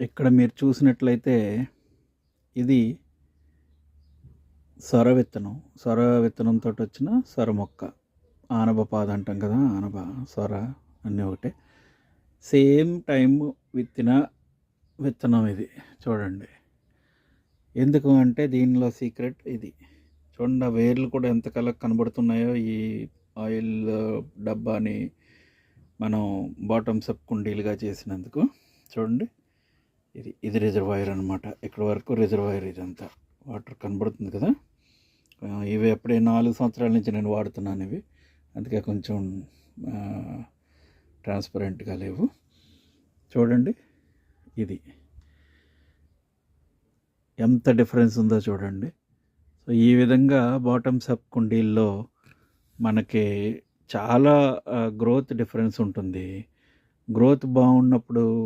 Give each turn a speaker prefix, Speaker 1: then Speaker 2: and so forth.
Speaker 1: ఇక్కడ మీరు చూసినట్లయితే ఇది సొర విత్తనంతో వచ్చిన సొర మొక్క. ఆనప పాదు అంటాం కదా, ఆనప సొర అన్నీ ఒకటే. సేమ్ టైం విత్తనం ఇది చూడండి. ఎందుకు అంటే దీనిలో సీక్రెట్ ఇది. చూడండి ఆ వేర్లు కూడా ఎంత కనబడుతున్నాయో. ఈ ఆయిల్ డబ్బాని మనం బాటమ్స్ అప్ కుండీలుగా చేసినందుకు చూడండి. ఇది రిజర్వాయర్ అనమాట. ఇక్కడ వరకు రిజర్వాయర్. ఇదంతా వాటర్ కనబడుతుంది కదా. ఇవి అప్పుడే 4 సంవత్సరాల నుంచి నేను వాడుతున్నాను ఇవి, అందుకే కొంచెం ట్రాన్స్పరెంట్గా లేవు. చూడండి ఇది ఎంత డిఫరెన్స్ ఉందో చూడండి. సో ఈ విధంగా బాటమ్స్ అప్ కుండీల్లో మనకి చాలా గ్రోత్ డిఫరెన్స్ ఉంటుంది. గ్రోత్ బాగున్నప్పుడు